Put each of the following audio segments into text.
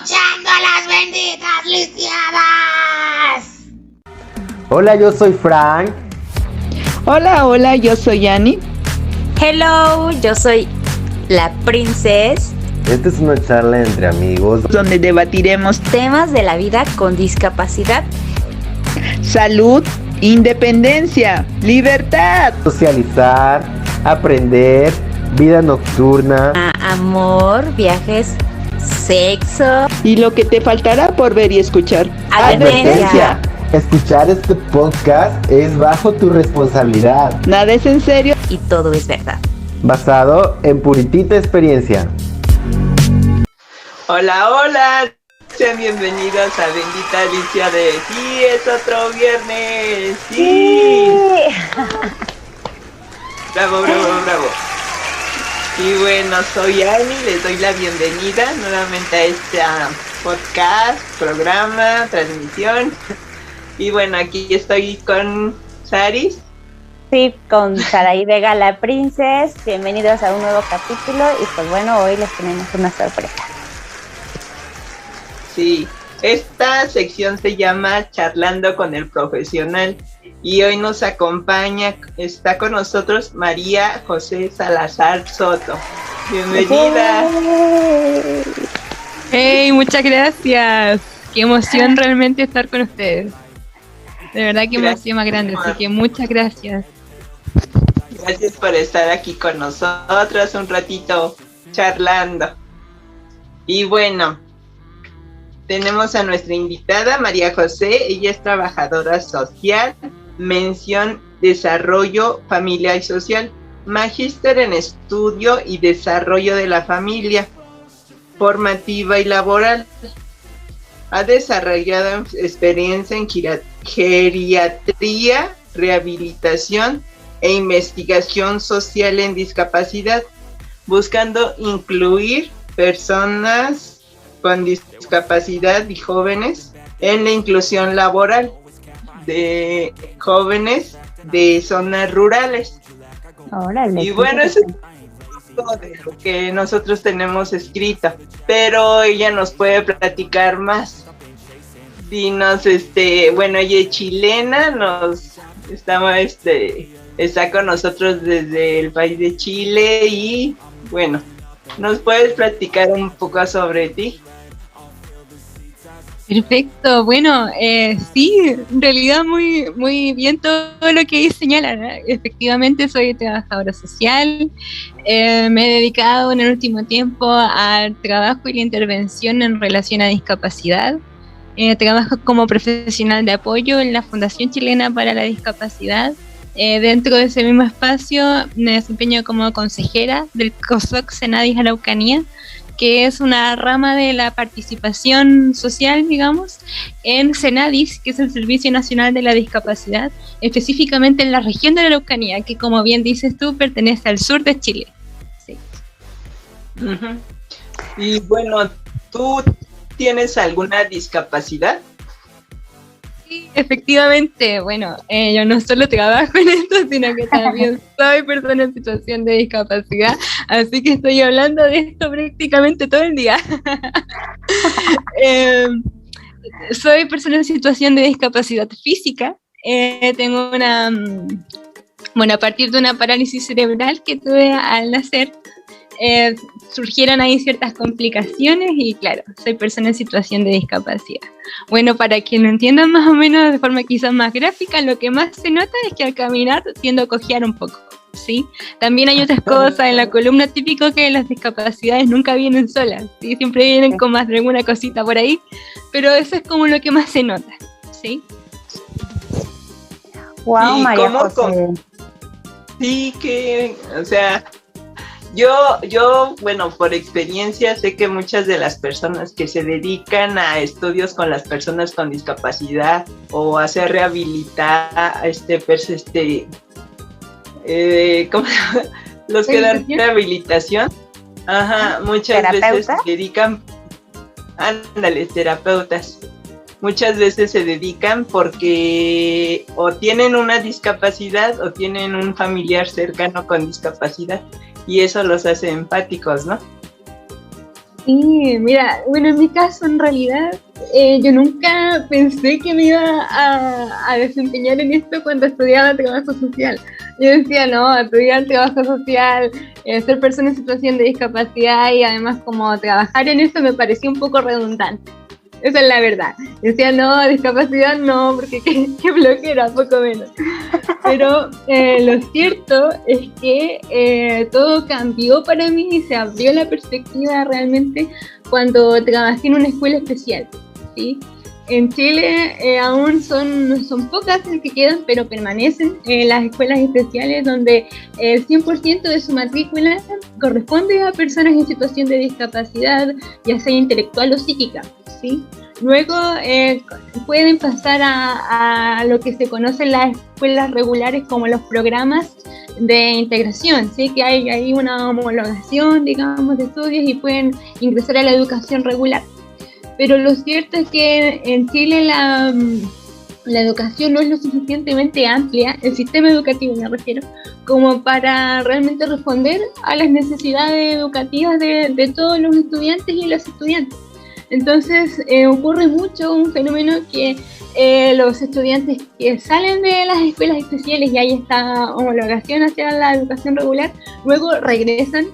escuchando a las benditas lisiadas. Hola, yo soy Frank. Hola, yo soy Annie. Hello, yo soy la Princess. Esta es una charla entre amigos donde debatiremos temas de la vida con discapacidad, salud, independencia, libertad, socializar, aprender, vida nocturna, amor, viajes, sexo y lo que te faltará por ver y escuchar. Advertencia. Escuchar este podcast es bajo tu responsabilidad. Nada es en serio y todo es verdad. Basado en puritita experiencia. Hola, sean bienvenidos a Bendita Alicia de Sí, es otro viernes. Sí. Bravo. Y bueno, soy Annie, les doy la bienvenida nuevamente a este podcast, programa, transmisión. Y bueno, aquí estoy con Saris. Sí, con Saraí Vega, la Princess. Bienvenidos a un nuevo capítulo y pues bueno, hoy les tenemos una sorpresa. Sí, esta sección se llama Charlando con el Profesional y hoy nos acompaña, está con nosotros María José Salazar Soto. Bienvenida. Hey, muchas gracias. Qué emoción realmente estar con ustedes. De verdad que emoción más grande, así que muchas gracias. Gracias por estar aquí con nosotros un ratito charlando. Y bueno, tenemos a nuestra invitada María José, ella es trabajadora social, mención desarrollo familiar y social, magíster en estudio y desarrollo de la familia, formativa y laboral. Ha desarrollado experiencia en geriatría, rehabilitación e investigación social en discapacidad, buscando incluir personas con discapacidad y jóvenes en la inclusión laboral de jóvenes de zonas rurales. Órale, y bueno, eso es todo de lo que nosotros tenemos escrito, pero ella nos puede platicar más. Dinos, bueno, ella es chilena, está con nosotros desde el país de Chile y bueno, ¿nos puedes platicar un poco sobre ti? Perfecto, bueno, sí, en realidad muy bien todo lo que señalan, ¿no? Efectivamente soy trabajadora social, me he dedicado en el último tiempo al trabajo y la intervención en relación a discapacidad. Trabajo como profesional de apoyo en la Fundación Chilena para la Discapacidad. Dentro de ese mismo espacio me desempeño como consejera del COSOC Senadis Araucanía, que es una rama de la participación social, digamos, en Senadis, que es el Servicio Nacional de la Discapacidad, específicamente en la región de la Araucanía, que como bien dices tú, pertenece al sur de Chile. Sí. Uh-huh. Y bueno, ¿tú tienes alguna discapacidad? Sí, efectivamente, bueno, yo no solo trabajo en esto, sino que también soy persona en situación de discapacidad, así que estoy hablando de esto prácticamente todo el día. Soy persona en situación de discapacidad física, tengo a partir de una parálisis cerebral que tuve al nacer, surgieron ahí ciertas complicaciones y claro, soy persona en situación de discapacidad. Bueno, para quien lo entienda más o menos de forma quizás más gráfica, lo que más se nota es que al caminar tiendo a cojear un poco, ¿sí? También hay otras cosas en la columna, típico que las discapacidades nunca vienen solas, ¿sí? Siempre vienen con más de alguna cosita por ahí, pero eso es como lo que más se nota, ¿sí? Wow, María José. Sí, que, o sea, yo, bueno, por experiencia sé que muchas de las personas que se dedican a estudios con las personas con discapacidad o hacer rehabilitar, ¿cómo se llama? Los que dan rehabilitación, muchas veces se dedican, terapeutas. Muchas veces se dedican porque o tienen una discapacidad o tienen un familiar cercano con discapacidad y eso los hace empáticos, ¿no? Sí, mira, bueno, en mi caso en realidad yo nunca pensé que me iba a desempeñar en esto cuando estudiaba trabajo social. Yo decía, no, estudiar trabajo social, ser persona en situación de discapacidad y además como trabajar en eso me parecía un poco redundante. Esa es la verdad. Decía, no, discapacidad no, porque qué flojera, poco menos. Pero lo cierto es que todo cambió para mí y se abrió la perspectiva realmente cuando trabajé en una escuela especial, ¿sí? En Chile aún son pocas las que quedan, pero permanecen las escuelas especiales donde el 100% de su matrícula corresponde a personas en situación de discapacidad, ya sea intelectual o psíquica, ¿sí? Luego pueden pasar a lo que se conoce en las escuelas regulares como los programas de integración, ¿sí? Que hay una homologación, digamos, de estudios y pueden ingresar a la educación regular. Pero lo cierto es que en Chile la educación no es lo suficientemente amplia, el sistema educativo me refiero, como para realmente responder a las necesidades educativas de todos los estudiantes y las estudiantes. Entonces ocurre mucho un fenómeno que los estudiantes que salen de las escuelas especiales y hay esta homologación hacia la educación regular, luego regresan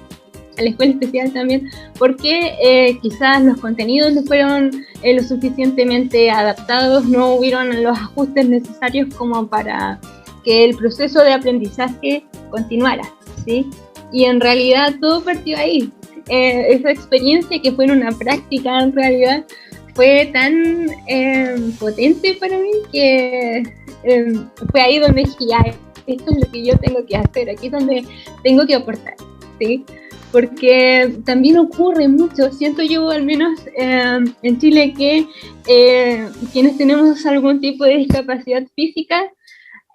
a la escuela especial también, porque quizás los contenidos no fueron lo suficientemente adaptados, no hubieron los ajustes necesarios como para que el proceso de aprendizaje continuara, ¿sí? Y en realidad todo partió ahí. Esa experiencia que fue en una práctica en realidad fue tan potente para mí que fue ahí donde dije, ya, esto es lo que yo tengo que hacer, aquí es donde tengo que aportar, ¿sí? Porque también ocurre mucho, siento yo al menos en Chile, que quienes tenemos algún tipo de discapacidad física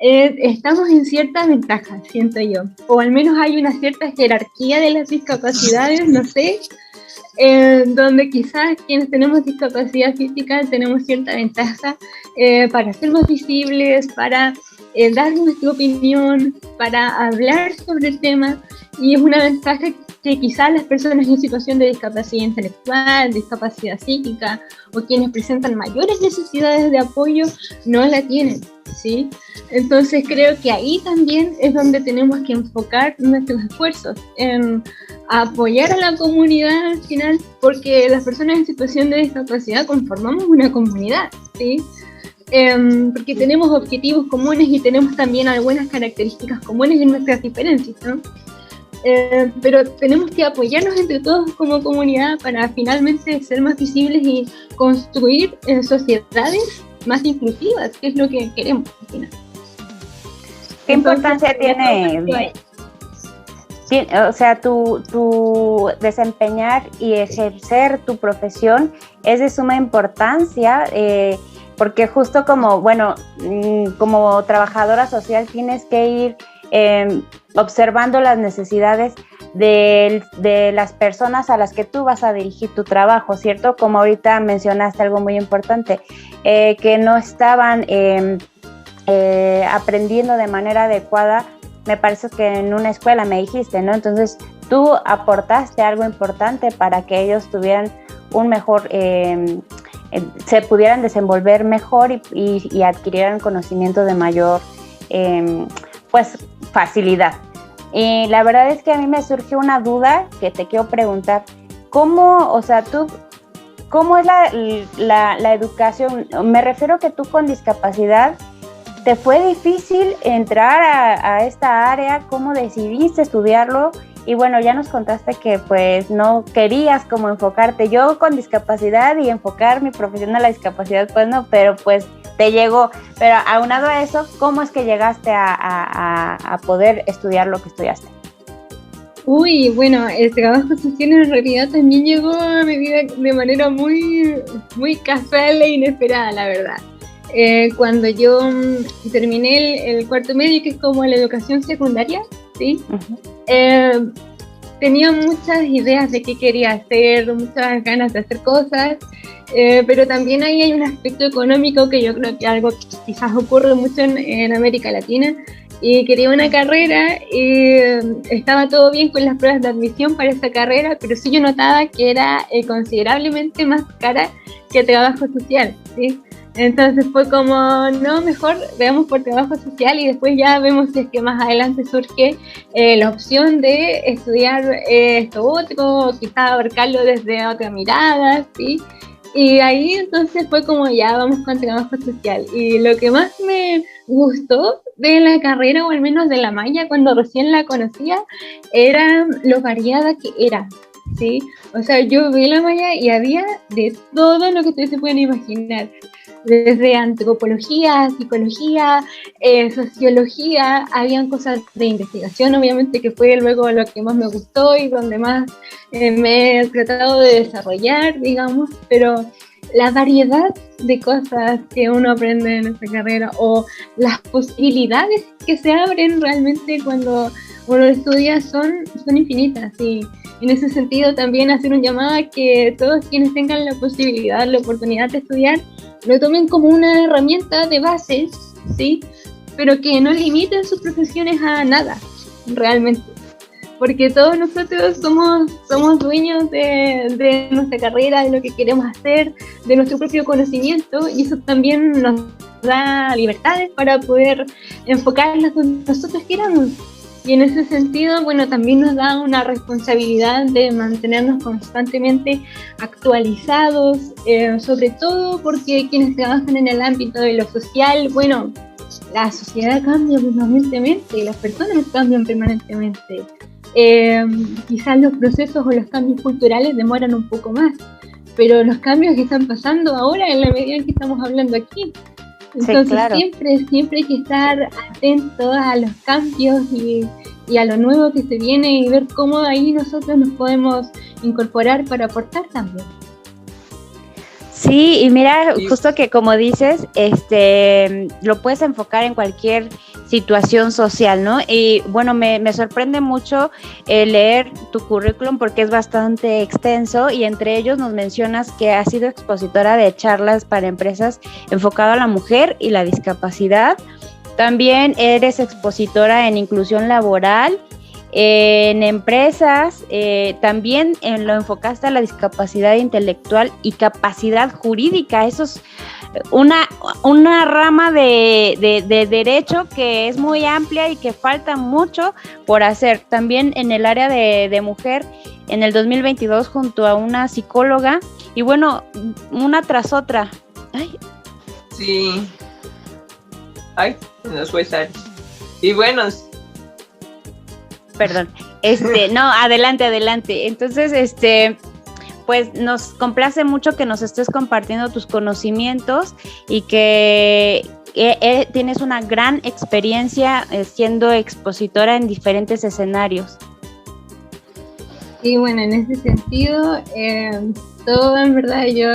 estamos en cierta ventaja, siento yo, o al menos hay una cierta jerarquía de las discapacidades, no sé, donde quizás quienes tenemos discapacidad física tenemos cierta ventaja para ser más visibles, para dar nuestra opinión, para hablar sobre el tema, y es una ventaja que quizás las personas en situación de discapacidad intelectual, discapacidad psíquica o quienes presentan mayores necesidades de apoyo no la tienen, ¿sí? Entonces creo que ahí también es donde tenemos que enfocar nuestros esfuerzos, en apoyar a la comunidad al final, porque las personas en situación de discapacidad conformamos una comunidad, ¿sí? Porque tenemos objetivos comunes y tenemos también algunas características comunes en nuestras diferencias, ¿no? Pero tenemos que apoyarnos entre todos como comunidad para finalmente ser más visibles y construir sociedades más inclusivas, que es lo que queremos al final. ¿Qué importancia tiene? O sea, tu desempeñar y ejercer tu profesión es de suma importancia, porque justo como, bueno, como trabajadora social tienes que ir observando las necesidades de las personas a las que tú vas a dirigir tu trabajo, ¿cierto? Como ahorita mencionaste algo muy importante, que no estaban aprendiendo de manera adecuada, me parece que en una escuela me dijiste, ¿no? Entonces tú aportaste algo importante para que ellos tuvieran un mejor, se pudieran desenvolver mejor y adquirieran conocimiento de mayor, pues, facilidad. Y la verdad es que a mí me surgió una duda que te quiero preguntar. ¿Cómo, o sea, cómo es la educación? Me refiero que tú con discapacidad, ¿te fue difícil entrar a esta área? ¿Cómo decidiste estudiarlo? Y bueno, ya nos contaste que pues no querías como enfocarte. Yo con discapacidad y enfocar mi profesión a la discapacidad, pues no, pero pues te llegó. Pero aunado a eso, ¿cómo es que llegaste a poder estudiar lo que estudiaste? Uy, bueno, el trabajo social en realidad también llegó a mi vida de manera muy, muy casual e inesperada, la verdad. Cuando yo terminé el cuarto medio, que es como la educación secundaria, ¿sí? Uh-huh. Tenía muchas ideas de qué quería hacer, muchas ganas de hacer cosas, pero también ahí hay un aspecto económico que yo creo que algo que quizás ocurre mucho en América Latina, y quería una carrera y estaba todo bien con las pruebas de admisión para esa carrera, pero sí yo notaba que era considerablemente más cara que trabajo social, ¿sí? Entonces fue como, no, mejor veamos por trabajo social y después ya vemos si es que más adelante surge la opción de estudiar esto otro, quizás abarcarlo desde otra mirada, ¿sí? Y ahí entonces fue como, ya vamos con trabajo social. Y lo que más me gustó de la carrera, o al menos de la malla, cuando recién la conocía, era lo variada que era, ¿sí? O sea, yo vi la malla y había de todo lo que ustedes se pueden imaginar. Desde antropología, psicología, sociología, habían cosas de investigación, obviamente, que fue luego lo que más me gustó y donde más me he tratado de desarrollar, digamos, pero la variedad de cosas que uno aprende en esta carrera o las posibilidades que se abren realmente cuando uno estudia son infinitas, y en ese sentido también hacer un llamado a que todos quienes tengan la posibilidad, la oportunidad de estudiar, lo tomen como una herramienta de bases, ¿sí? Pero que no limiten sus profesiones a nada, realmente. Porque todos nosotros somos dueños de nuestra carrera, de lo que queremos hacer, de nuestro propio conocimiento, y eso también nos da libertades para poder enfocarlas donde nosotros queramos. Y en ese sentido, bueno, también nos da una responsabilidad de mantenernos constantemente actualizados, sobre todo porque quienes trabajan en el ámbito de lo social, bueno, la sociedad cambia permanentemente y las personas cambian permanentemente. Quizás los procesos o los cambios culturales demoran un poco más, pero los cambios que están pasando ahora en la medida en que estamos hablando aquí. Entonces sí, claro. siempre hay que estar atentos a los cambios y a lo nuevo que se viene y ver cómo ahí nosotros nos podemos incorporar para aportar también. Sí, y mira, justo que como dices, lo puedes enfocar en cualquier situación social, ¿no? Y bueno, me sorprende mucho leer tu currículum porque es bastante extenso, y entre ellos nos mencionas que has sido expositora de charlas para empresas enfocado a la mujer y la discapacidad. También eres expositora en inclusión laboral, en empresas, también lo enfocaste a la discapacidad intelectual y capacidad jurídica. Eso es una rama de derecho que es muy amplia y que falta mucho por hacer. También en el área de mujer, en el 2022, junto a una psicóloga, y bueno, una tras otra. Ay. Sí. Ay, nos fue Sari. Y bueno, perdón, no, adelante. Entonces, pues nos complace mucho que nos estés compartiendo tus conocimientos y que tienes una gran experiencia siendo expositora en diferentes escenarios. Sí, bueno, en ese sentido, todo en verdad yo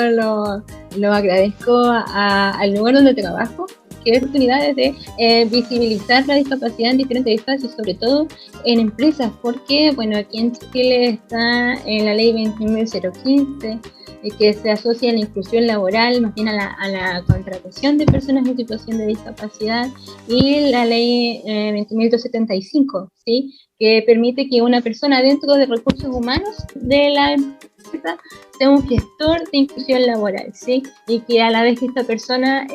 lo agradezco al lugar donde trabajo, que hay oportunidades de visibilizar la discapacidad en diferentes espacios, sobre todo en empresas, porque bueno, aquí en Chile está la ley 21.015, que se asocia a la inclusión laboral, más bien a la contratación de personas en situación de discapacidad, y la ley 20.275, ¿sí? Que permite que una persona dentro de recursos humanos de la empresa sea un gestor de inclusión laboral, ¿sí? Y que a la vez que esta persona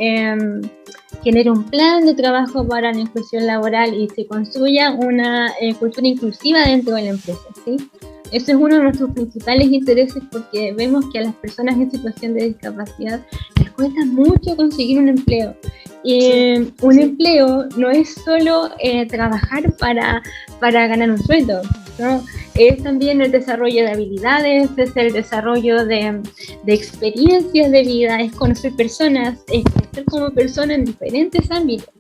genere un plan de trabajo para la inclusión laboral y se construya una cultura inclusiva dentro de la empresa, ¿sí? Ese es uno de nuestros principales intereses, porque vemos que a las personas en situación de discapacidad les cuesta mucho conseguir un empleo. Un empleo no es solo trabajar para ganar un sueldo, ¿no? Es también el desarrollo de habilidades, es el desarrollo de experiencias de vida, es conocer personas, es crecer como persona en diferentes ámbitos.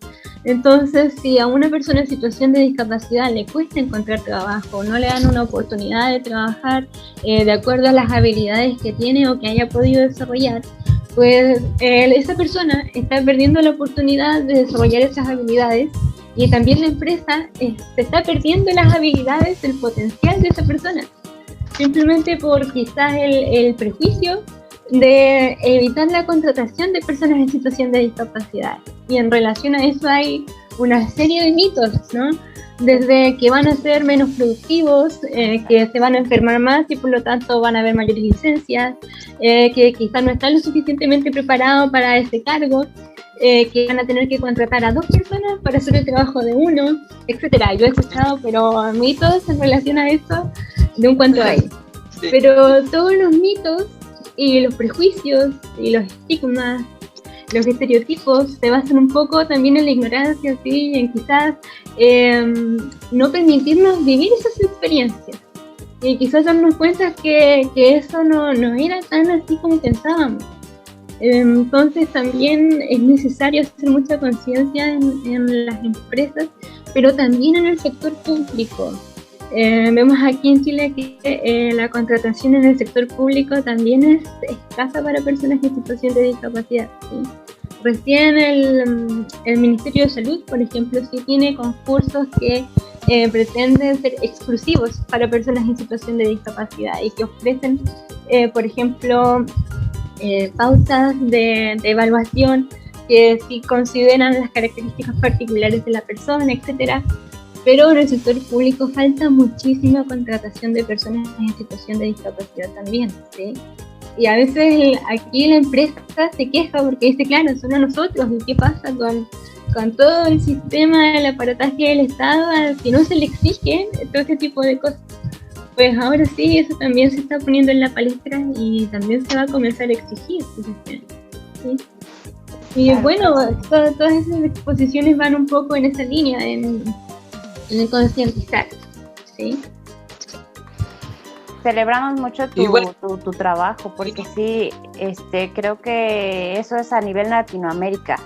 Entonces, si a una persona en situación de discapacidad le cuesta encontrar trabajo, no le dan una oportunidad de trabajar de acuerdo a las habilidades que tiene o que haya podido desarrollar, pues esa persona está perdiendo la oportunidad de desarrollar esas habilidades, y también la empresa se está perdiendo las habilidades, el potencial de esa persona, simplemente por quizás el prejuicio de evitar la contratación de personas en situación de discapacidad. Y en relación a eso hay una serie de mitos, ¿no? Desde que van a ser menos productivos, que se van a enfermar más y por lo tanto van a haber mayores licencias, que quizás no están lo suficientemente preparados para ese cargo, que van a tener que contratar a 2 personas para hacer el trabajo de uno, etcétera. Yo he escuchado, pero mitos en relación a eso, de un cuento ahí. Sí. Pero todos los mitos y los prejuicios y los estigmas, los estereotipos se basan un poco también en la ignorancia, ¿sí? Y en quizás no permitirnos vivir esas experiencias. Y quizás darnos cuenta que eso no era tan así como pensábamos. Entonces también es necesario hacer mucha conciencia en las empresas, pero también en el sector público. Vemos aquí en Chile que la contratación en el sector público también es escasa para personas en situación de discapacidad, ¿sí? Recién el Ministerio de Salud, por ejemplo, sí tiene concursos que pretenden ser exclusivos para personas en situación de discapacidad y que ofrecen, por ejemplo, pautas de evaluación que sí consideran las características particulares de la persona, etcétera. Pero en el sector público falta muchísima contratación de personas en situación de discapacidad también, ¿sí? Y a veces aquí la empresa se queja porque dice, claro, son a nosotros, ¿y qué pasa con todo el sistema del aparataje del Estado al que no se le exige todo ese tipo de cosas? Pues ahora sí, eso también se está poniendo en la palestra y también se va a comenzar a exigir, ¿sí? Y bueno, todas esas exposiciones van un poco en esa línea, en el concientizar, ¿sí? Celebramos mucho tu trabajo, porque sí, creo que eso es a nivel Latinoamérica.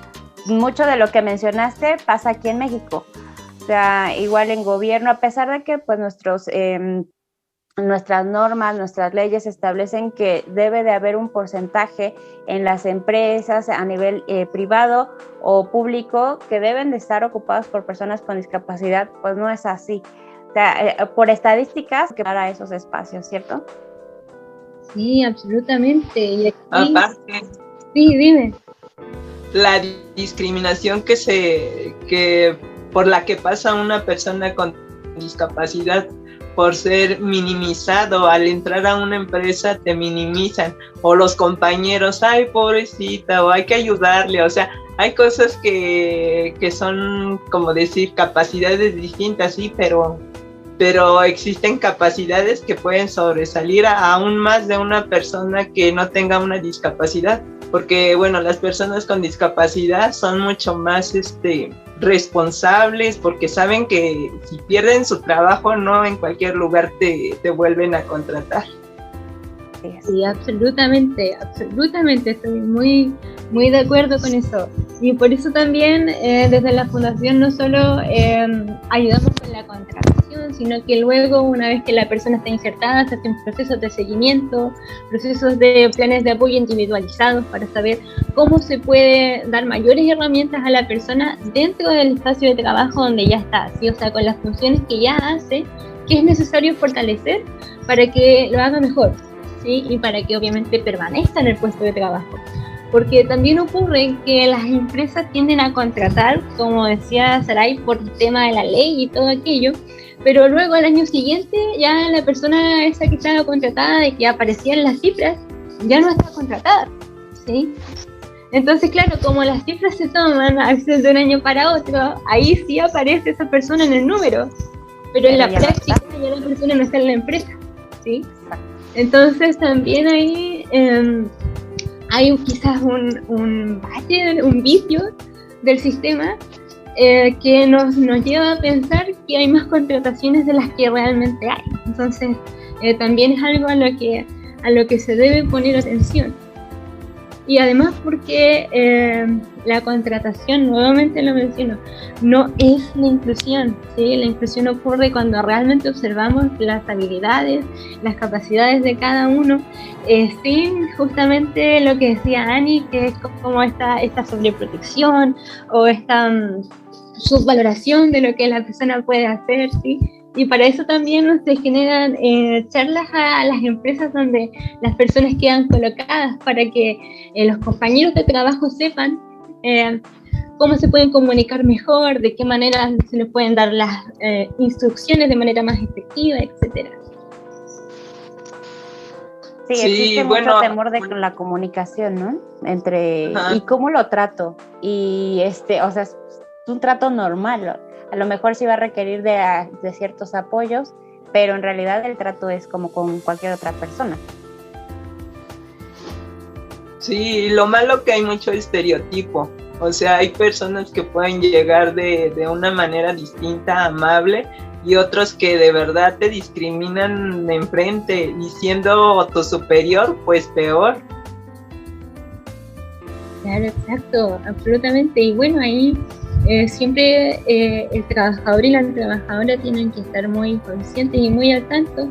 Mucho de lo que mencionaste pasa aquí en México. O sea, igual en gobierno, a pesar de que pues nuestras normas, nuestras leyes establecen que debe de haber un porcentaje en las empresas a nivel privado o público que deben de estar ocupados por personas con discapacidad, pues no es así. O sea, por estadísticas, que para esos espacios, ¿cierto? Sí, absolutamente. Y aquí, Aparte, sí, dime. la discriminación que por la que pasa una persona con discapacidad por ser minimizado, al entrar a una empresa te minimizan, o los compañeros, ay pobrecita, o hay que ayudarle, o sea, hay cosas que son, como decir, capacidades distintas, sí, pero existen capacidades que pueden sobresalir aún más de una persona que no tenga una discapacidad, porque bueno, las personas con discapacidad son mucho más responsables, porque saben que si pierden su trabajo, no en cualquier lugar te vuelven a contratar. Sí, absolutamente, estoy muy, muy de acuerdo con eso. Y por eso también desde la Fundación no solo ayudamos con la contratación, sino que luego, una vez que la persona está insertada, se hacen procesos de seguimiento, procesos de planes de apoyo individualizados para saber cómo se puede dar mayores herramientas a la persona dentro del espacio de trabajo donde ya está, ¿sí? O sea, con las funciones que ya hace, que es necesario fortalecer para que lo haga mejor, ¿sí? Y para que obviamente permanezca en el puesto de trabajo. Porque también ocurre que las empresas tienden a contratar, como decía Saray, por el tema de la ley y todo aquello, pero luego al año siguiente ya la persona esa que estaba contratada y que aparecía en las cifras ya no está contratada, ¿sí? Entonces, claro, como las cifras se toman a veces de un año para otro, ahí sí aparece esa persona en el número, pero en la práctica ya la persona no está en la empresa, ¿sí? Entonces también ahí hay quizás un vicio del sistema que nos lleva a pensar que hay más contrataciones de las que realmente hay. Entonces también es algo a lo que se debe poner atención. Y además porque la contratación, nuevamente lo menciono, no es la inclusión, ¿sí? La inclusión ocurre cuando realmente observamos las habilidades, las capacidades de cada uno, sin justamente lo que decía Ani, que es como esta sobreprotección o esta subvaloración de lo que la persona puede hacer, ¿sí? Y para eso también se generan charlas a las empresas donde las personas quedan colocadas para que los compañeros de trabajo sepan cómo se pueden comunicar mejor, de qué manera se les pueden dar las instrucciones de manera más efectiva, etcétera. Sí, existe mucho temor de la comunicación, ¿no? ¿Y cómo lo trato? Y o sea, es un trato normal. A lo mejor sí va a requerir de ciertos apoyos, pero en realidad el trato es como con cualquier otra persona. Sí, lo malo que hay mucho estereotipo. O sea, hay personas que pueden llegar de una manera distinta, amable, y otros que de verdad te discriminan de enfrente, y siendo tu superior, pues peor. Claro, exacto, absolutamente. Y bueno, ahí siempre el trabajador y la trabajadora tienen que estar muy conscientes y muy al tanto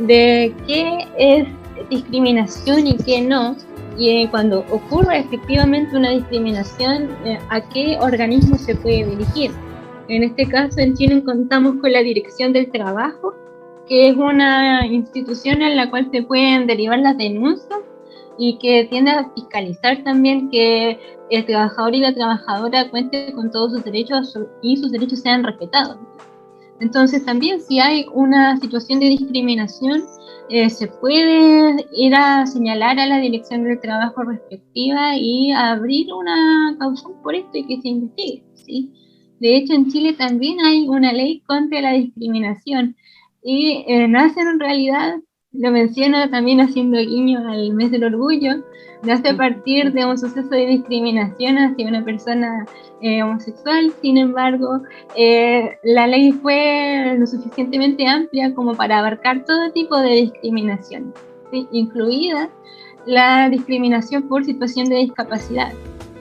de qué es discriminación y qué no. Y cuando ocurre efectivamente una discriminación, ¿a qué organismo se puede dirigir? En este caso, en Chile contamos con la Dirección del Trabajo, que es una institución en la cual se pueden derivar las denuncias y que tiende a fiscalizar también que el trabajador y la trabajadora cuente con todos sus derechos y sus derechos sean respetados. Entonces, también si hay una situación de discriminación, se puede ir a señalar a la Dirección del Trabajo respectiva y abrir una causa por esto y que se investigue, ¿sí? De hecho, en Chile también hay una ley contra la discriminación y nace en realidad, lo menciono también haciendo guiño al mes del orgullo, nace a partir de un suceso de discriminación hacia una persona homosexual. Sin embargo, la ley fue lo suficientemente amplia como para abarcar todo tipo de discriminación, ¿sí? Incluida la discriminación por situación de discapacidad.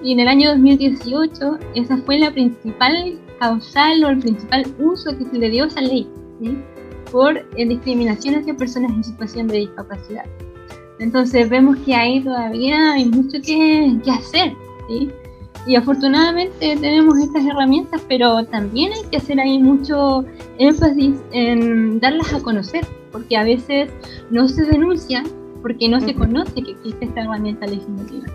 Y en el año 2018, esa fue la principal causal o el principal uso que se le dio a esa ley, ¿sí? Por discriminación hacia personas en situación de discapacidad. Entonces vemos que ahí todavía hay mucho que hacer, ¿sí? Y afortunadamente tenemos estas herramientas, pero también hay que hacer ahí mucho énfasis en darlas a conocer, porque a veces no se denuncia porque no se conoce que existe esta herramienta legislativa.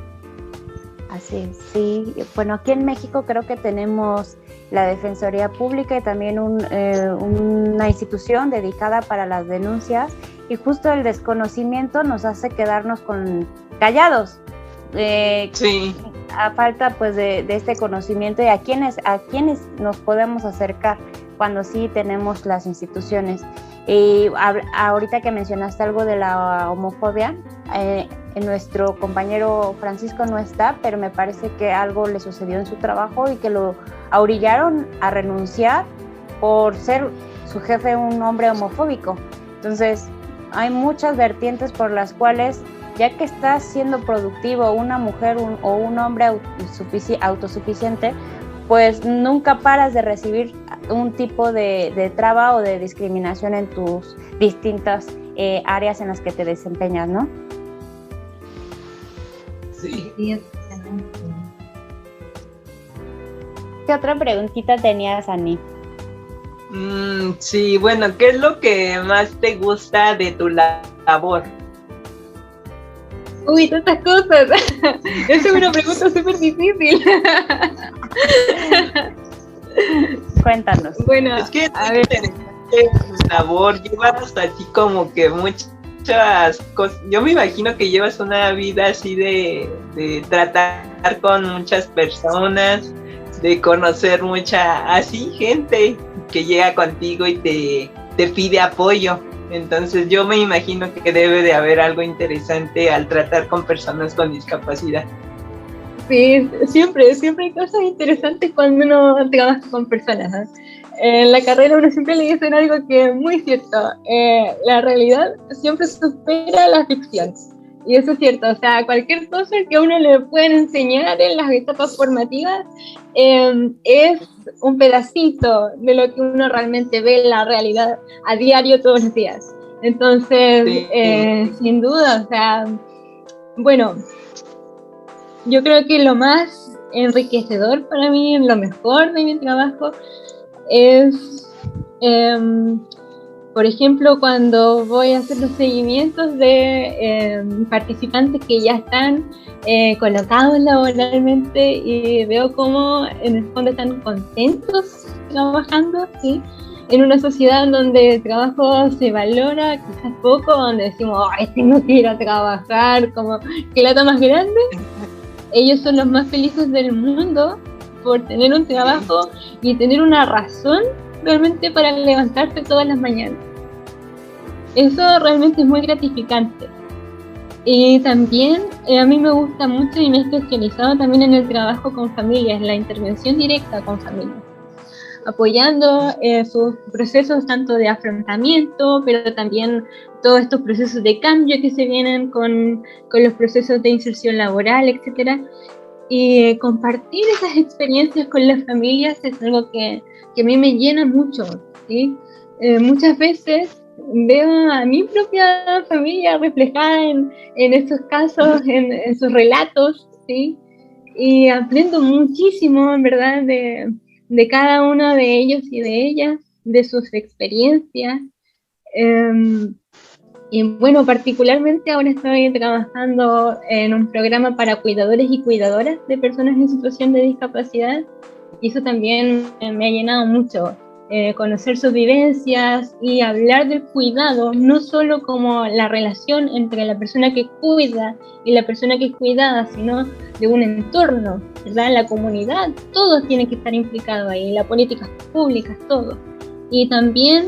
Así es, sí. Bueno, aquí en México creo que tenemos la Defensoría Pública y también una institución dedicada para las denuncias, y justo el desconocimiento nos hace quedarnos callados. Sí. A falta pues de este conocimiento y a quienes nos podemos acercar cuando sí tenemos las instituciones. Y ahorita que mencionaste algo de la homofobia, nuestro compañero Francisco no está, pero me parece que algo le sucedió en su trabajo y que lo orillaron a renunciar por ser su jefe un hombre homofóbico. Entonces, hay muchas vertientes por las cuales, ya que estás siendo productivo, una mujer o un hombre autosuficiente, pues nunca paras de recibir un tipo de traba o de discriminación en tus distintas áreas en las que te desempeñas, ¿no? Sí. ¿Qué otra preguntita tenías, Ani? Sí, bueno, ¿qué es lo que más te gusta de tu labor? Uy, tantas cosas. Esa es una pregunta súper difícil. Cuéntanos. Bueno, es que a ver, tu labor llevas así como que muchas cosas. Yo me imagino que llevas una vida así de tratar con muchas personas, de conocer así gente que llega contigo y te pide apoyo. Entonces yo me imagino que debe de haber algo interesante al tratar con personas con discapacidad. Sí, siempre hay cosas interesantes cuando uno trabaja con personas, ¿eh? En la carrera uno siempre le dicen algo que es muy cierto, la realidad siempre supera la ficción. Y eso es cierto, o sea, cualquier cosa que a uno le pueden enseñar en las etapas formativas es un pedacito de lo que uno realmente ve en la realidad a diario todos los días. Entonces, sí. Sin duda, o sea, bueno, yo creo que lo más enriquecedor para mí, lo mejor de mi trabajo es Por ejemplo, cuando voy a hacer los seguimientos de participantes que ya están colocados laboralmente y veo cómo en el fondo están contentos trabajando, ¿sí? En una sociedad donde el trabajo se valora quizás poco, donde decimos, ay, tengo que ir a trabajar, como que lata más grande. Ellos son los más felices del mundo por tener un trabajo y tener una razón realmente para levantarse todas las mañanas. Eso realmente es muy gratificante. Y también a mí me gusta mucho y me he especializado también en el trabajo con familias, la intervención directa con familias, apoyando sus procesos tanto de afrontamiento, pero también todos estos procesos de cambio que se vienen con los procesos de inserción laboral, etcétera. Y compartir esas experiencias con las familias es algo que a mí me llena mucho, ¿sí? Muchas veces veo a mi propia familia reflejada en estos casos, en sus relatos, ¿sí? Y aprendo muchísimo, en verdad, de cada uno de ellos y de ellas, de sus experiencias. Y bueno, particularmente ahora estoy trabajando en un programa para cuidadores y cuidadoras de personas en situación de discapacidad, y eso también me ha llenado mucho, conocer sus vivencias y hablar del cuidado, no solo como la relación entre la persona que cuida y la persona que es cuidada, sino de un entorno, ¿verdad? La comunidad, todo tiene que estar implicado ahí, las políticas públicas, todo. Y también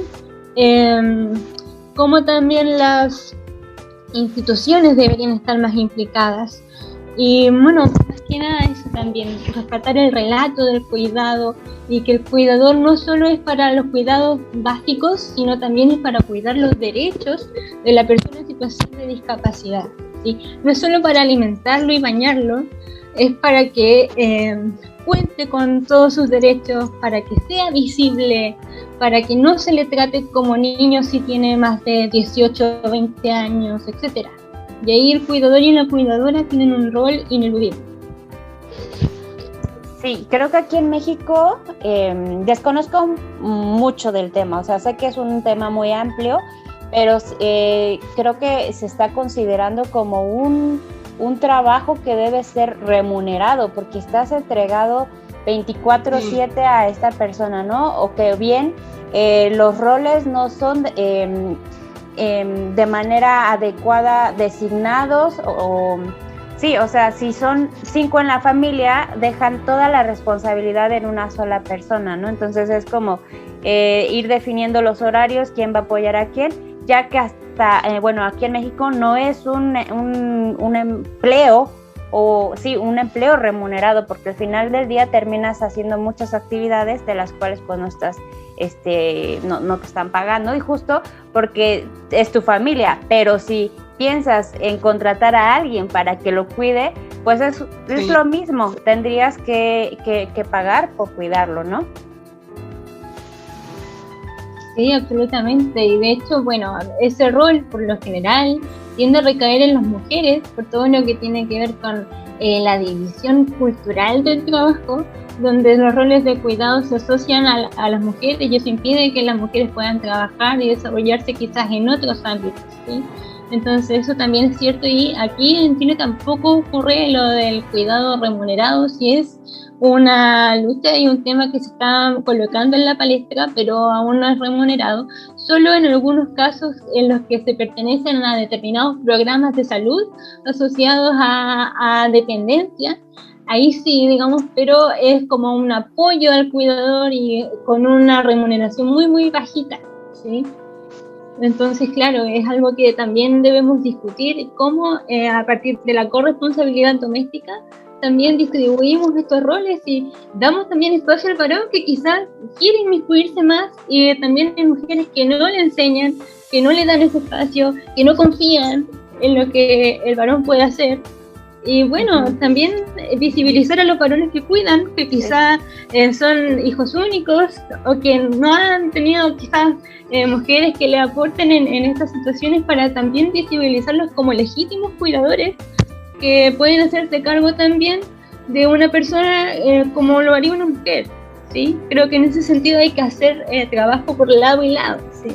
como también las instituciones deberían estar más implicadas. Y bueno, más que nada eso también, rescatar el relato del cuidado, y que el cuidador no solo es para los cuidados básicos, sino también es para cuidar los derechos de la persona en situación de discapacidad, ¿sí? No es solo para alimentarlo y bañarlo, es para que cuente con todos sus derechos, para que sea visible, para que no se le trate como niño si tiene más de 18 o 20 años, etcétera. Y ahí el cuidador y la cuidadora tienen un rol ineludible. Sí, creo que aquí en México desconozco mucho del tema, o sea, sé que es un tema muy amplio, pero creo que se está considerando como un trabajo que debe ser remunerado, porque estás entregado 24/7 a esta persona, ¿no? O que bien los roles no son de manera adecuada designados, sí, o sea, si son 5 en la familia, dejan toda la responsabilidad en una sola persona, ¿no? Entonces es como ir definiendo los horarios, quién va a apoyar a quién, ya que hasta, bueno, aquí en México no es un empleo, o sí, un empleo remunerado, porque al final del día terminas haciendo muchas actividades de las cuales pues no estás, no te están pagando, y justo porque es tu familia, pero si piensas en contratar a alguien para que lo cuide, pues es lo mismo, tendrías que pagar por cuidarlo, ¿no? Sí, absolutamente, y de hecho, bueno, ese rol por lo general tiende a recaer en las mujeres por todo lo que tiene que ver con la división cultural del trabajo, donde los roles de cuidado se asocian a las mujeres, y eso impide que las mujeres puedan trabajar y desarrollarse quizás en otros ámbitos, ¿sí? Entonces eso también es cierto, y aquí en Chile tampoco ocurre lo del cuidado remunerado, si es una lucha y un tema que se está colocando en la palestra, pero aún no es remunerado, solo en algunos casos en los que se pertenecen a determinados programas de salud asociados a dependencia. Ahí sí, digamos, pero es como un apoyo al cuidador y con una remuneración muy, muy bajita, ¿sí? Entonces, claro, es algo que también debemos discutir, cómo a partir de la corresponsabilidad doméstica también distribuimos estos roles y damos también espacio al varón que quizás quiere inmiscuirse más, y también hay mujeres que no le enseñan, que no le dan ese espacio, que no confían en lo que el varón puede hacer. Y bueno, también visibilizar a los varones que cuidan, que quizás son hijos únicos o que no han tenido quizás mujeres que le aporten en estas situaciones, para también visibilizarlos como legítimos cuidadores que pueden hacerse cargo también de una persona como lo haría una mujer, ¿sí? Creo que en ese sentido hay que hacer trabajo por lado y lado, ¿sí?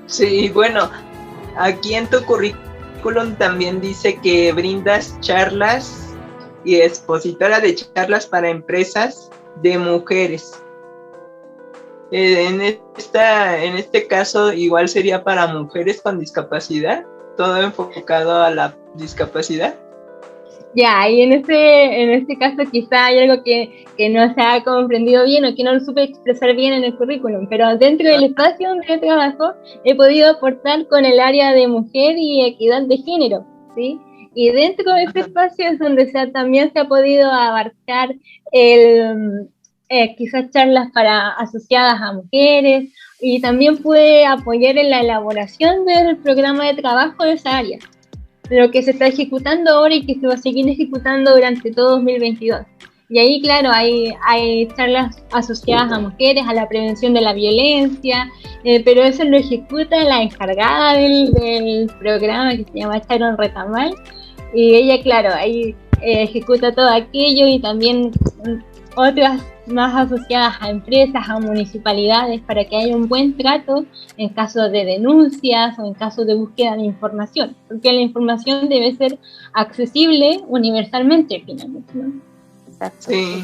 Sí, bueno, aquí en tu currículum también dice que brindas charlas y expositora de charlas para empresas de mujeres. En este caso, igual sería para mujeres con discapacidad, todo enfocado a la discapacidad. Ya, y en este caso quizá hay algo que no se ha comprendido bien o que no lo supe expresar bien en el currículum, pero dentro del espacio donde yo trabajo he podido aportar con el área de mujer y equidad de género, ¿sí? Y dentro de este espacio es donde también se ha podido abarcar quizás charlas asociadas a mujeres, y también pude apoyar en la elaboración del programa de trabajo de esa área, lo que se está ejecutando ahora y que se va a seguir ejecutando durante todo 2022. Y ahí, claro, hay charlas asociadas a mujeres, a la prevención de la violencia, pero eso lo ejecuta la encargada del programa, que se llama Sharon Retamal, y ella, claro, ahí ejecuta todo aquello, y también otras más asociadas a empresas, a municipalidades, para que haya un buen trato en caso de denuncias o en caso de búsqueda de información, porque la información debe ser accesible universalmente, finalmente, ¿no? Exacto. Sí.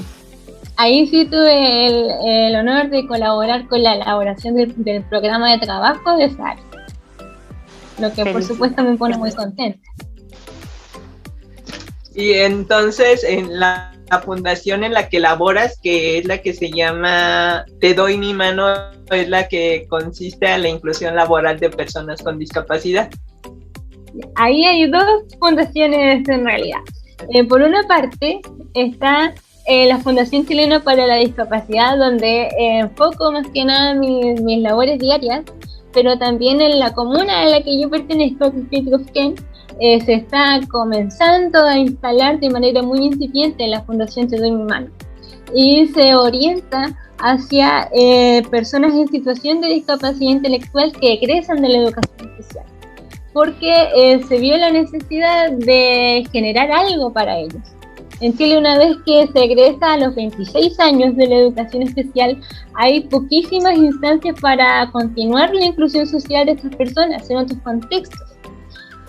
Ahí sí tuve el honor de colaborar con la elaboración del programa de trabajo de esa área, lo que por supuesto me pone muy contenta. Y entonces, en la fundación en la que laboras, que es la que se llama Te Doy Mi Mano, es la que consiste en la inclusión laboral de personas con discapacidad. Ahí hay dos fundaciones en realidad. Por una parte está la Fundación Chilena para la Discapacidad, donde enfoco más que nada mis labores diarias, pero también en la comuna a la que yo pertenezco, que es Cusquén, se está comenzando a instalar de manera muy incipiente la Fundación Te Doy Mi Mano, y se orienta hacia personas en situación de discapacidad intelectual que egresan de la educación especial, porque se vio la necesidad de generar algo para ellos. En Chile, una vez que se egresa a los 26 años de la educación especial, hay poquísimas instancias para continuar la inclusión social de estas personas en otros contextos.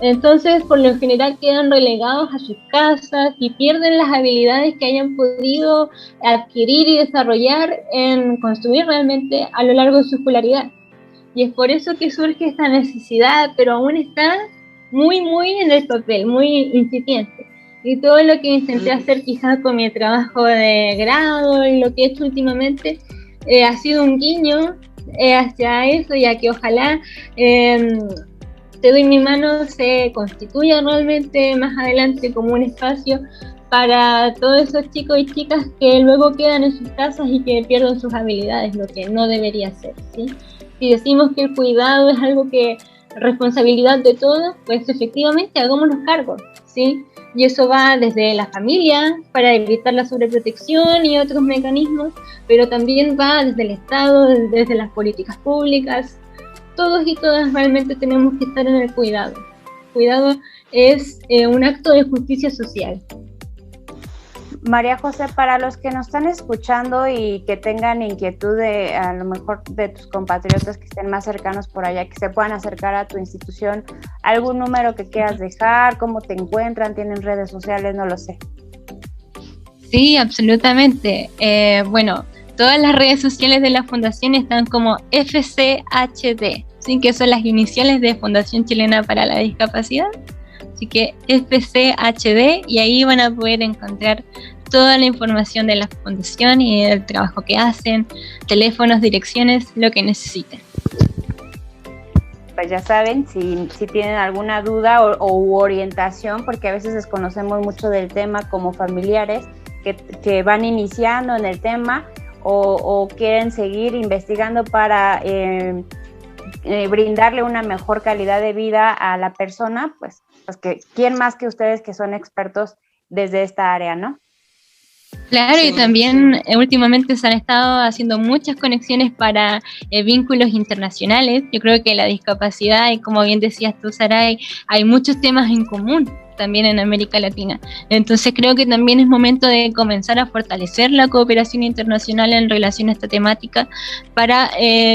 Entonces, por lo general quedan relegados a sus casas y pierden las habilidades que hayan podido adquirir y desarrollar en construir realmente a lo largo de su escolaridad. Y es por eso que surge esta necesidad, pero aún está muy, muy en el papel, muy incipiente. Y todo lo que intenté hacer quizás con mi trabajo de grado y lo que he hecho últimamente ha sido un guiño hacia eso, ya que ojalá Te Doy Mi Mano se constituya realmente más adelante como un espacio para todos esos chicos y chicas que luego quedan en sus casas y que pierden sus habilidades, lo que no debería ser, ¿sí? Si decimos que el cuidado es algo que responsabilidad de todos, pues efectivamente hagámonos cargo, ¿sí? Y eso va desde la familia para evitar la sobreprotección y otros mecanismos, pero también va desde el Estado, desde las políticas públicas. Todos y todas realmente tenemos que estar en el cuidado. Cuidado es un acto de justicia social. María José, para los que nos están escuchando y que tengan inquietud de a lo mejor de tus compatriotas que estén más cercanos por allá, que se puedan acercar a tu institución, ¿algún número que quieras dejar? ¿Cómo te encuentran? ¿Tienen redes sociales? No lo sé. Sí, absolutamente. Bueno, todas las redes sociales de la fundación están como FCHD, ¿sí? Que son las iniciales de Fundación Chilena para la Discapacidad. Así que FCHD, y ahí van a poder encontrar toda la información de la fundación y del trabajo que hacen, teléfonos, direcciones, lo que necesiten. Pues ya saben, si tienen alguna duda o orientación, porque a veces desconocemos mucho del tema como familiares que van iniciando en el tema o quieren seguir investigando para brindarle una mejor calidad de vida a la persona, pues que quién más que ustedes que son expertos desde esta área, ¿no? Claro, Sí, y también últimamente se han estado haciendo muchas conexiones para vínculos internacionales. Yo creo que la discapacidad, y como bien decías tú, Saray, hay muchos temas en común también en América Latina. Entonces creo que también es momento de comenzar a fortalecer la cooperación internacional en relación a esta temática para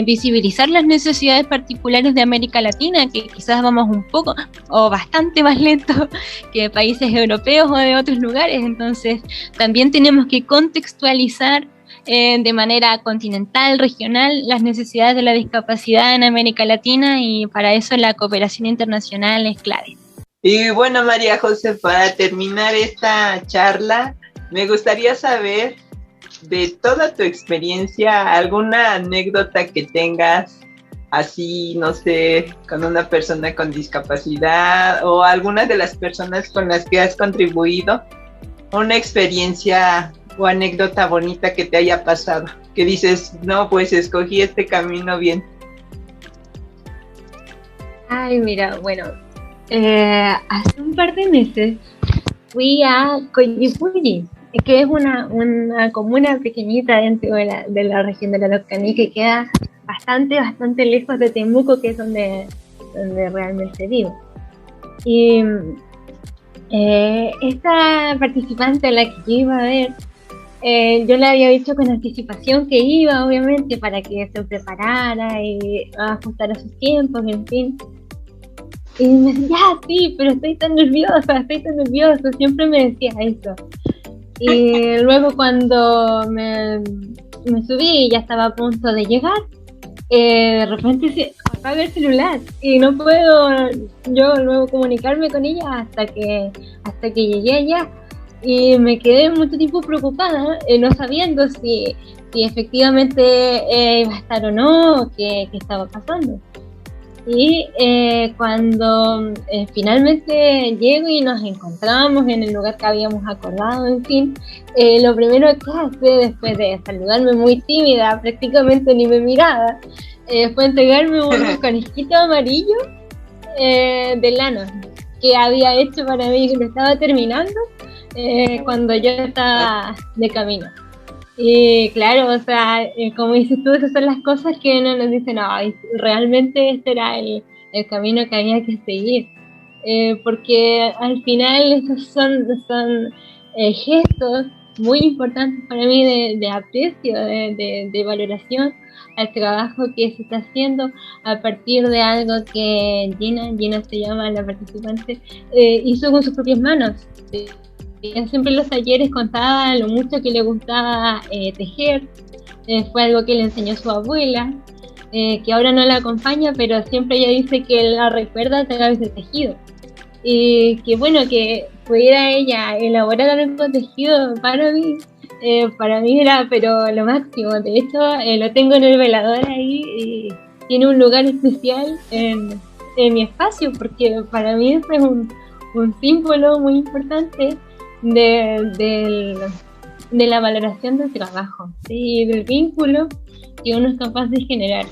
visibilizar las necesidades particulares de América Latina, que quizás vamos un poco o bastante más lento que países europeos o de otros lugares. Entonces también tenemos que contextualizar de manera continental, regional, las necesidades de la discapacidad en América Latina, y para eso la cooperación internacional es clave. Y bueno, María José, para terminar esta charla, me gustaría saber de toda tu experiencia, alguna anécdota que tengas así, no sé, con una persona con discapacidad o alguna de las personas con las que has contribuido, una experiencia o anécdota bonita que te haya pasado, que dices, no, pues escogí este camino bien. Ay, mira, bueno, hace un par de meses fui a Coyipulli, que es una comuna pequeñita dentro de la región de la Araucanía, que queda bastante lejos de Temuco, que es donde realmente vivo. Y esta participante a la que yo iba a ver, yo le había dicho con anticipación que iba, obviamente, para que se preparara y ajustara sus tiempos, en fin. Y me decía, ya, sí, pero estoy tan nerviosa, siempre me decía eso. Y luego cuando me subí y ya estaba a punto de llegar, de repente se apaga el celular y no puedo yo luego comunicarme con ella hasta que llegué allá. Y me quedé mucho tiempo preocupada, no sabiendo si efectivamente iba a estar o no, qué estaba pasando. Y cuando finalmente llego y nos encontramos en el lugar que habíamos acordado, en fin, lo primero que hace, después de saludarme muy tímida, prácticamente ni me miraba, fue entregarme un conejito amarillo de lana que había hecho para mí, que lo estaba terminando cuando yo estaba de camino. Y claro, o sea, como dices tú, esas son las cosas que uno nos dice, no, realmente este era el camino que había que seguir. Porque al final esos son gestos muy importantes para mí de aprecio, de valoración al trabajo que se está haciendo a partir de algo que Gina se llama la participante, hizo con sus propias manos. Ella siempre en los talleres contaba lo mucho que le gustaba tejer, fue algo que le enseñó su abuela, que ahora no la acompaña, pero siempre ella dice que la recuerda a través del tejido. Y que bueno, que pudiera ella elaborar algo tejido para mí era pero lo máximo. De hecho, lo tengo en el velador ahí y tiene un lugar especial en mi espacio, porque para mí es un símbolo muy importante de la valoración del trabajo, ¿sí? Del vínculo que uno es capaz de generar.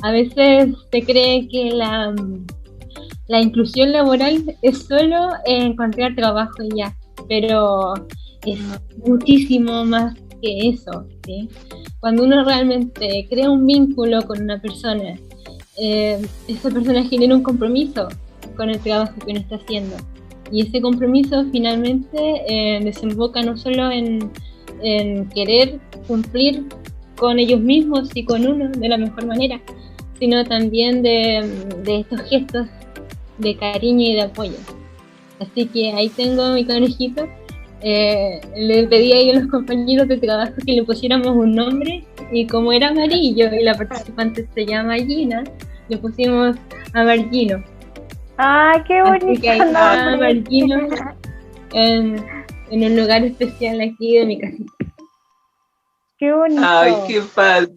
A veces se cree que la inclusión laboral es solo encontrar trabajo y ya, pero es muchísimo más que eso, ¿sí? Cuando uno realmente crea un vínculo con una persona, esa persona genera un compromiso con el trabajo que uno está haciendo. Y ese compromiso finalmente desemboca no solo en querer cumplir con ellos mismos y con uno de la mejor manera, sino también de estos gestos de cariño y de apoyo. Así que ahí tengo mi conejito. Le pedí ahí a los compañeros de trabajo que le pusiéramos un nombre, y como era amarillo y la participante se llama Gina, le pusimos Amargino. ¡Ay, qué bonito! Así que ahí está Amargino en un lugar especial aquí de mi casita. ¡Qué bonito! Ay, qué padre,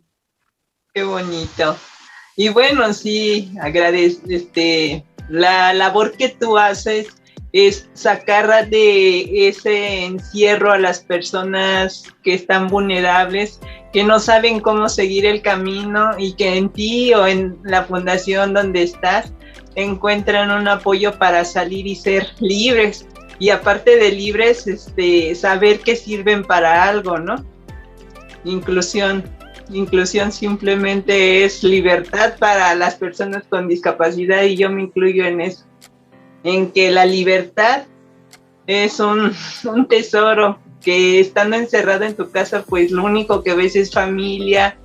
qué bonito. Y bueno, sí, agradezco la labor que tú haces, es sacar de ese encierro a las personas que están vulnerables, que no saben cómo seguir el camino, y que en ti o en la fundación donde estás encuentran un apoyo para salir y ser libres y aparte de libres, saber que sirven para algo, ¿no? Inclusión simplemente es libertad para las personas con discapacidad, y yo me incluyo en eso, en que la libertad es un tesoro, que estando encerrado en tu casa, pues lo único que ves es familia,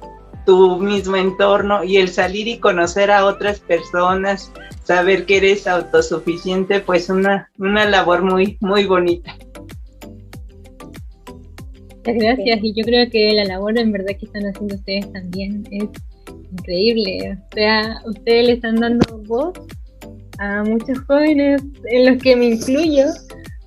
tu mismo entorno, y el salir y conocer a otras personas, saber que eres autosuficiente, pues una labor muy, muy bonita. Muchas gracias, y yo creo que la labor en verdad que están haciendo ustedes también es increíble. O sea, ustedes le están dando voz a muchos jóvenes, en los que me incluyo,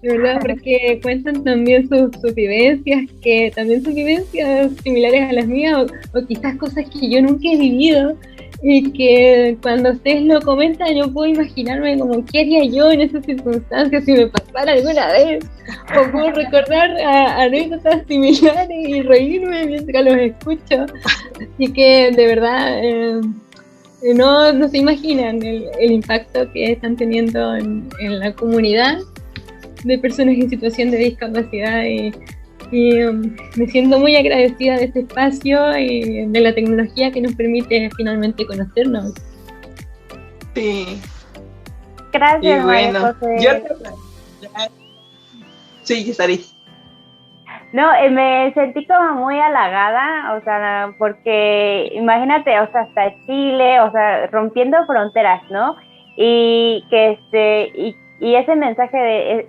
de verdad, porque cuentan también sus vivencias, que también son vivencias similares a las mías, o quizás cosas que yo nunca he vivido, y que cuando ustedes lo comentan yo puedo imaginarme como qué haría yo en esas circunstancias si me pasara alguna vez, o puedo recordar anécdotas similares y reírme mientras los escucho. Así que de verdad no se imaginan el impacto que están teniendo en la comunidad de personas en situación de discapacidad, y me siento muy agradecida de este espacio y de la tecnología que nos permite finalmente conocernos. Sí. Gracias, Y bueno, María José. Sí, Saris. No, me sentí como muy halagada, o sea, porque imagínate, o sea, hasta Chile, o sea, rompiendo fronteras, ¿no? Y que y ese mensaje de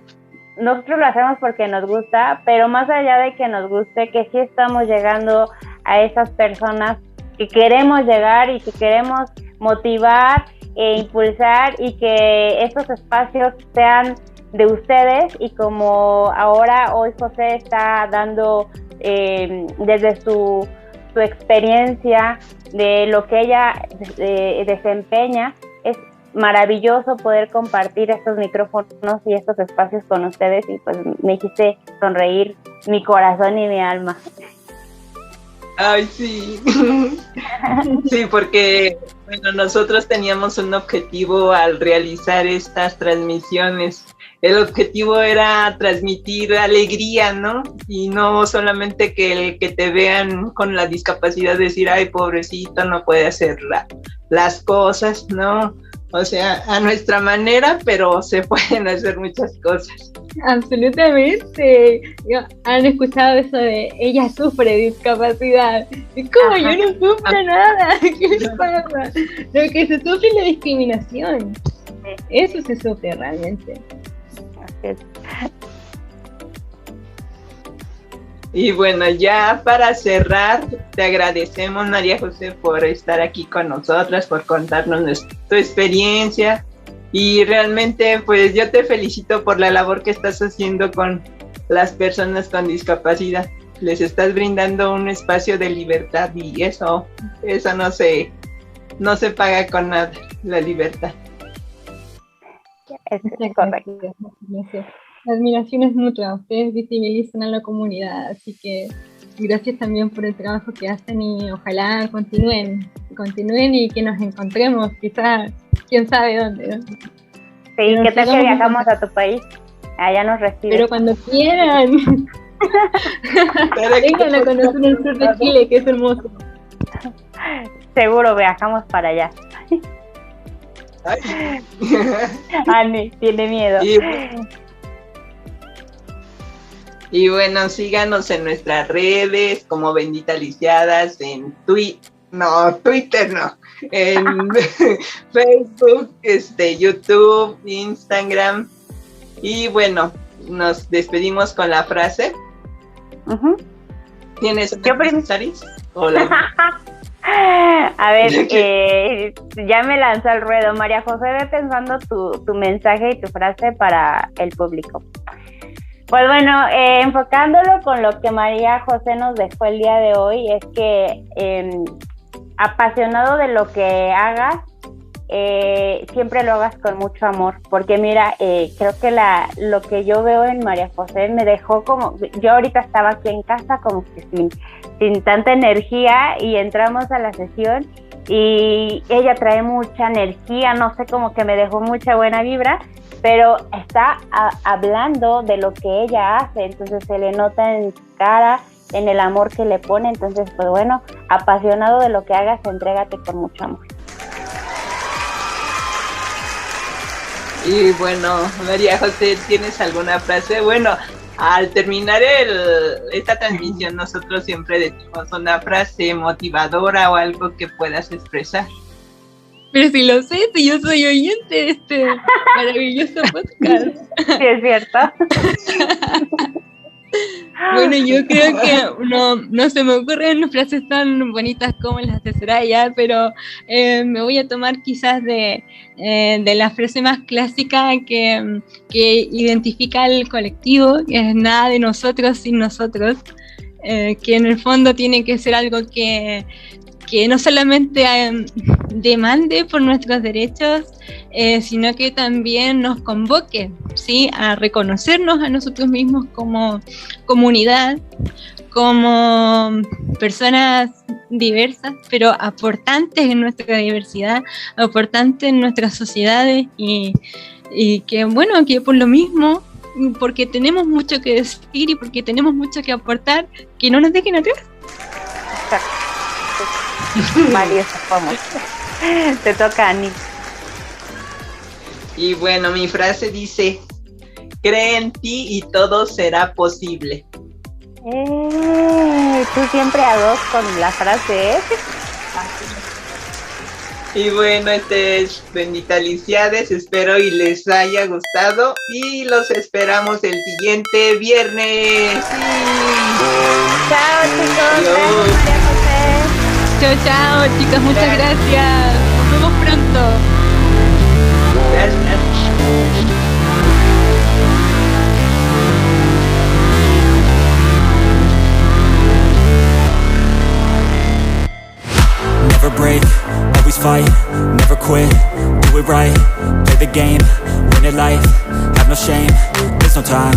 nosotros lo hacemos porque nos gusta, pero más allá de que nos guste, que sí estamos llegando a esas personas que queremos llegar y que queremos motivar e impulsar, y que estos espacios sean de ustedes, y como ahora hoy José está dando desde su experiencia de lo que ella desempeña, es maravilloso poder compartir estos micrófonos y estos espacios con ustedes, y pues me hiciste sonreír mi corazón y mi alma. Ay, sí. Sí, porque bueno, nosotros teníamos un objetivo al realizar estas transmisiones. El objetivo era transmitir alegría, ¿no? Y no solamente que te vean con la discapacidad decir, ay, pobrecito, no puede hacer las cosas, ¿no? O sea, a nuestra manera, pero se pueden hacer muchas cosas. Absolutamente. Han escuchado eso de ella sufre discapacidad. ¿Cómo? Yo no sufro nada. ¿Qué les pasa? Lo que se sufre es la discriminación. Eso se sufre realmente. Y bueno, ya para cerrar, te agradecemos, María José, por estar aquí con nosotras, por contarnos tu experiencia, y realmente pues yo te felicito por la labor que estás haciendo con las personas con discapacidad. Les estás brindando un espacio de libertad, y eso no se paga con nada, la libertad. Es correcto. Gracias. La admiración es mutua, ustedes visibilizan a la comunidad, así que gracias también por el trabajo que hacen, y ojalá continúen y que nos encontremos, quizás, quién sabe dónde, ¿no? Sí, ¿qué tal que viajamos a tu país? Allá nos reciben. Pero cuando quieran. Vengan a conocer el sur de Chile, que es hermoso. Seguro viajamos para allá. Ani tiene miedo. Y bueno, síganos en nuestras redes como Bendita Lisiadas, en Twitter no, en Facebook, YouTube, Instagram. Y bueno, nos despedimos con la frase. Uh-huh. ¿Tienes una frase, Saris? Hola. A ver, ya me lanzó al ruedo. María José, ve pensando tu mensaje y tu frase para el público. Pues bueno, enfocándolo con lo que María José nos dejó el día de hoy, es que apasionado de lo que hagas, siempre lo hagas con mucho amor, porque mira, creo que lo que yo veo en María José me dejó como, yo ahorita estaba aquí en casa como que sin tanta energía, y entramos a la sesión y ella trae mucha energía, no sé, como que me dejó mucha buena vibra, pero está hablando de lo que ella hace, entonces se le nota en su cara, en el amor que le pone, entonces pues bueno, apasionado de lo que hagas, entrégate con mucho amor. Y bueno, María José, ¿tienes alguna frase? Bueno, al terminar esta transmisión nosotros siempre decimos una frase motivadora o algo que puedas expresar. Pero si lo sé, si yo soy oyente de este maravilloso podcast. Sí, es cierto. Bueno, yo creo que no se me ocurren frases tan bonitas como las de Soraya, pero me voy a tomar quizás de la frase más clásica que identifica al colectivo, que es nada de nosotros sin nosotros, que en el fondo tiene que ser algo que no solamente demande por nuestros derechos, sino que también nos convoque, ¿sí?, a reconocernos a nosotros mismos como comunidad, como personas diversas, pero aportantes en nuestra diversidad, aportantes en nuestras sociedades y que, bueno, que por lo mismo, porque tenemos mucho que decir y porque tenemos mucho que aportar, que no nos dejen atrás. Valioso, vamos. Te toca, Ani. Y bueno, mi frase dice: cree en ti y todo será posible. Tú siempre a dos con la frase, ¿eh? Y bueno, este es Bendita Lisiades, espero y les haya gustado y los esperamos el siguiente viernes. Sí. Chao, chicos. Adiós. Gracias, María José. Chao, chao, chicas, muchas gracias. Nos vemos pronto. Gracias. Never break, always fight, never quit, do it right, play the game, win it life, have no shame, there's no time